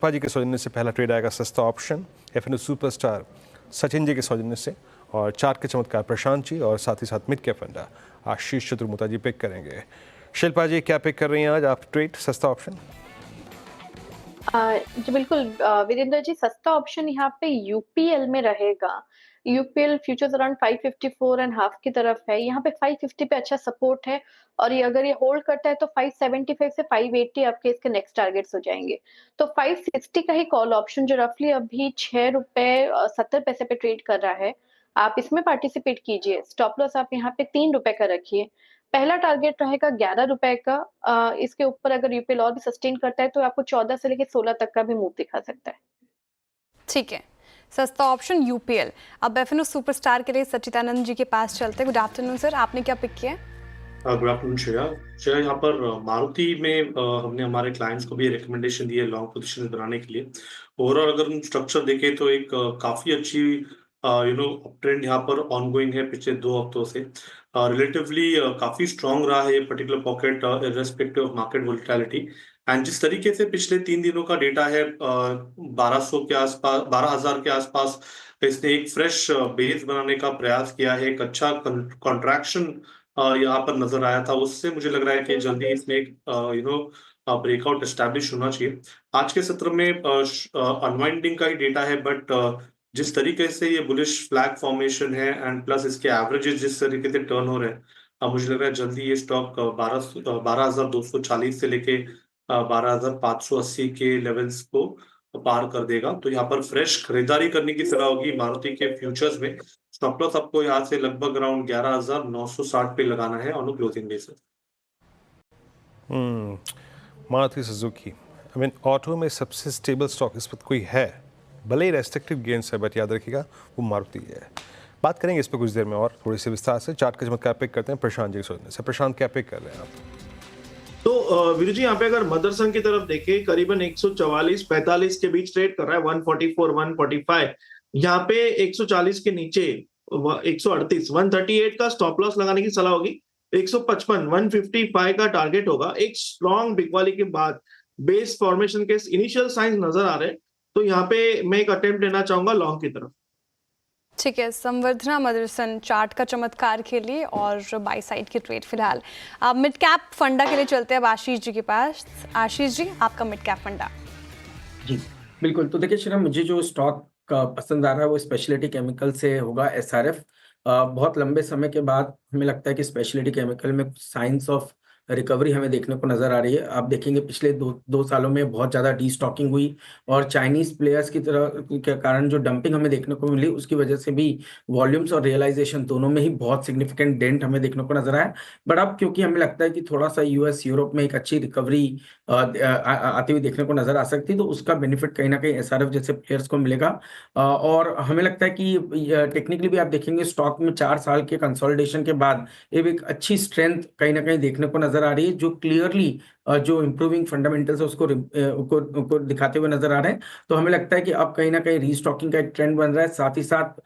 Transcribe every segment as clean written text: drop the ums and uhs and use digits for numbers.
पाजी के सौजन्य से पहला ट्रेड आएगा सस्ता option F&O superstar Sachin ji के सौजन्य से, और चार्ट के चमत्कार प्रशांत जी और साथ ही साथ मिड कैप फंडा आशीष चतुर्मुता जी पिक करेंगे। शिल्पा जी क्या पिक कर रही हैं आज आप ट्रेड सस्ता ऑप्शन? जी बिल्कुल वीरेंद्र जी, सस्ता ऑप्शन यहाँ पे यूपीएल में रहेगा। UPL futures around 554 and half की तरफ है। यहाँ पे 550 पे अच्छा सपोर्ट है, और ये अगर ये होल्ड करता है तो 575 से 580 आपके इसके नेक्स्ट टारगेट्स हो जाएंगे। तो 560 का ही कॉल ऑप्शन जो रफली अभी 6 रुपए 70 पैसे पे ट्रेड कर रहा है, आप इसमें पार्टिसिपेट कीजिए। स्टॉप लॉस आप यहाँ पे 3 रुपए का रखिए। पहला टारगेट रहेगा 11 रुपए का। इसके ऊपर अगर यूपीएल और भी सस्टेन करता है तो आपको 14 से लेकर 16 तक का भी मूव दिखा सकता है। ठीक है, सस्ता ऑप्शन यूपीएल। अब एफएनओ सुपरस्टार के लिए सच्चिदानंद जी के पास चलते हैं। गुड आफ्टरनून सर, आपने क्या पिक किया है? गुड आफ्टरनून श्रेया, यहाँ पर मारुति में हमने हमारे क्लाइंट्स को भी रिकमेंडेशन दी है लॉन्ग पोजीशन बनाने के लिए। ओवरऑल अगर हम स्ट्रक्चर देखें तो एक काफी अच्छी ट्रेंड यहाँ पर ऑनगोइंग है पिछले 2 हफ्तों से। रिलेटिवली काफी स्ट्रांग रहा है ये particular pocket irrespective of market volatility. And जिस तरीके से पिछले 3 दिनों का डेटा है 1200 के आसपास, 12,000 के आसपास, इसने एक फ्रेश बेस बनाने का प्रयास किया है। एक अच्छा कॉन्ट्रैक्शन यहाँ पर नजर आया था, उससे मुझे लग रहा है कि जल्दी इसमें एक ब्रेकआउट एस्टैब्लिश होना चाहिए। आज के सत्र में अनवाइंडिंग का ही डेटा है, बट जिस तरीके से ये बुलिश फ्लैग फॉर्मेशन है एंड प्लस इसके एवरेजेस जिस तरीके से टर्न हो रहे हैं, मुझे लग रहा है जल्दी ये स्टॉक 12,240 से लेके 12,580 के लेवल्स को पार कर देगा। तो यहाँ पर फ्रेश खरीदारी करने की सलाह होगी मारुति के फ्यूचर्स में। स्टॉप लॉस आपको यहाँ से लगभग अराउंड 11,960 पे लगाना है on closing basis. Maruti Suzuki I mean auto में सबसे स्टेबल स्टॉक इस वक्त कोई है, भले ही रेस्ट्रिक्टिव गेन्स है, बट याद रखिएगा वो मारुति है। बात करेंगे इस पर कुछ देर में और थोड़ी सी विस्तार से। चार्ट का चमत्कार पिक करते हैं प्रशांत जी सोचने से। प्रशांत क्या पिक कर रहे हैं आप? तो वीरू जी, यहाँ पे अगर मदरसन की तरफ देखें करीबन 144-45 के बीच ट्रेड कर रहा है। 144-145 यहाँ पे 140 के नीचे 138 138 का स्टॉप लॉस लगाने की सलाह होगी। 155 155 का टारगेट होगा। एक स्ट्रॉन्ग बिकवाली के बाद बेस फॉर्मेशन के इनिशियल साइंस नजर आ रहे हैं, तो यहाँ पे मैं एक अटेम्प्ट लेना चाहूंगा लॉन्ग की तरफ। ठीक है, संवर्धना मदरसन चार्ट का चमत्कार के लिए और बाई साइड की ट्रेड फिलहाल। अब मिड कैप फंडा के लिए चलते हैं अब आशीष जी के पास। आशीष जी, आपका मिड कैप फंडा। जी बिल्कुल, तो देखिए श्रीराम, मुझे जो स्टॉक का पसंद आ रहा है वो स्पेशलिटी केमिकल से होगा एसआरएफ। बहुत लंबे समय के बाद हमें लगता है कि स्पेशलिटी केमिकल में साइंस ऑफ रिकवरी हमें देखने को नजर आ रही है। आप देखेंगे पिछले दो सालों में बहुत ज्यादा डी स्टॉकिंग हुई, और चाइनीज प्लेयर्स की तरह के कारण जो डंपिंग हमें देखने को मिली, उसकी वजह से भी वॉल्यूम्स और रियलाइजेशन दोनों में ही बहुत सिग्निफिकेंट डेंट हमें देखने को नजर आया। बट अब क्योंकि हमें लगता है कि थोड़ा सा यूएस यूरोप में एक अच्छी रिकवरी आती हुई देखने को नजर आ सकती है, तो उसका बेनिफिट कहीं ना कहीं एसआरएफ जैसे प्लेयर्स को मिलेगा। और हमें लगता है कि टेक्निकली भी आप देखेंगे स्टॉक में 4 साल के कंसोलिडेशन के बाद एक अच्छी स्ट्रेंथ कहीं ना कहीं देखने को नजर आ रही है, जो क्लियरली जो इंप्रूविंग फंडामेंटल्स है उसको दिखाते हुए नजर आ रहे हैं। तो हमें लगता है कि अब कहीं ना कहीं रीस्टॉकिंग का एक ट्रेंड बन रहा है। साथ ही साथ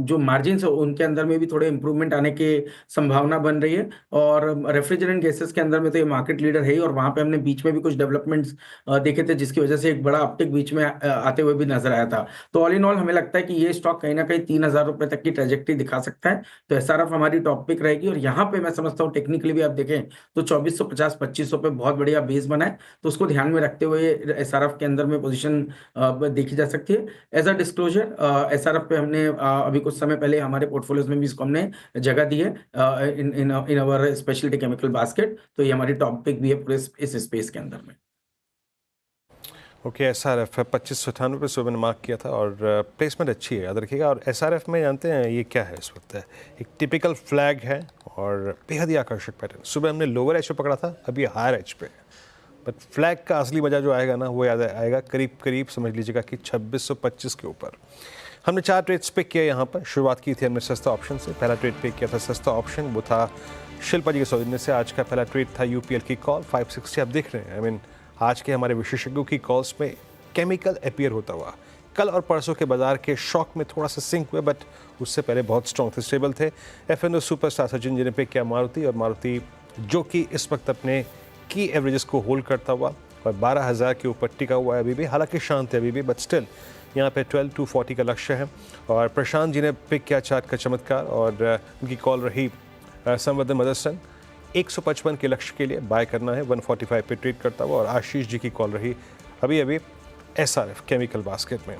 जो मार्जिन है उनके अंदर में भी थोड़े इंप्रूवमेंट आने की संभावना बन रही है। और रेफ्रिजरेंट गैसेस के अंदर में तो ये मार्केट लीडर है ही, और वहां पे हमने बीच में भी कुछ डेवलपमेंट्स देखे थे जिसकी वजह से एक बड़ा अपटिक बीच में आते हुए भी नजर आया था। तो ऑल इन ऑल हमें लगता है कि ये स्टॉक कहीं ना कहीं 3,000 रुपए तक की ट्रेजेक्टरी दिखा सकता है। तो एसआरएफ हमारी टॉप पिक रहेगी, और यहाँ पे मैं समझता हूँ टेक्निकली भी आप देखें तो 2450-2500 पे बहुत बढ़िया बेस बना है, तो उसको ध्यान में रखते हुए एसआरएफ के अंदर में पोजीशन देखी जा सकती है। एज अ डिस्क्लोजर, एसआरएफ पे हमने अभी कुछ समय पहले हमारे पोर्टफोलियोज में भी इसको हमने जगह दी है इन अवर स्पेशलिटी केमिकल बास्केट। तो ये हमारी टॉप पिक भी है पूरे इस स्पेस के अंदर में। ओके, एसआरएफ 2598 पे सुबह ने मार्क किया था, और प्लेसमेंट अच्छी है, याद रखिएगा। और एसआरएफ में जानते हैं ये क्या है इस वक्त? एक टिपिकल फ्लैग है और बेहद ही आकर्षक पैटर्न। सुबह हमने लोअर एज पे पकड़ा था, अभी हायर एज पे, बट फ्लैग का असली मजा जो आएगा ना वो याद आएगा करीब करीब समझ लीजिएगा कि 2625 के ऊपर। हमने 4 ट्रेड्स पिक किया यहाँ पर। शुरुआत की थी हमने सस्ता ऑप्शन से। पहला ट्रेड पिक किया था सस्ता ऑप्शन, वो था शिल्पा जी के सौजन्य से। आज का पहला ट्रेड था यूपीएल की कॉल 560। आप देख रहे हैं, आई मीन आज के हमारे विशेषज्ञों की कॉल्स में केमिकल अपीयर होता हुआ। कल और परसों के बाजार के शॉक में थोड़ा सा सिंक हुए, बट उससे पहले बहुत स्ट्रॉन्ग थे, स्टेबल थे। एफएनओ सुपरस्टार सचिन जी ने पिक किया मारुति, और मारुति जो कि इस वक्त अपने की एवरेजेस को होल्ड करता हुआ और 12,000 के ऊपर टिका हुआ है अभी भी, हालांकि शांत है अभी भी, बट स्टिल यहाँ पे 12,240 का लक्ष्य है। और प्रशांत जी ने पिक किया चार्ट का चमत्कार और उनकी कॉल रही संवर्धन मदरसन 155 के लक्ष्य के लिए बाय करना है, 145 पे ट्रेड करता हुआ। और आशीष जी की कॉल रही अभी SRF केमिकल बास्केट में।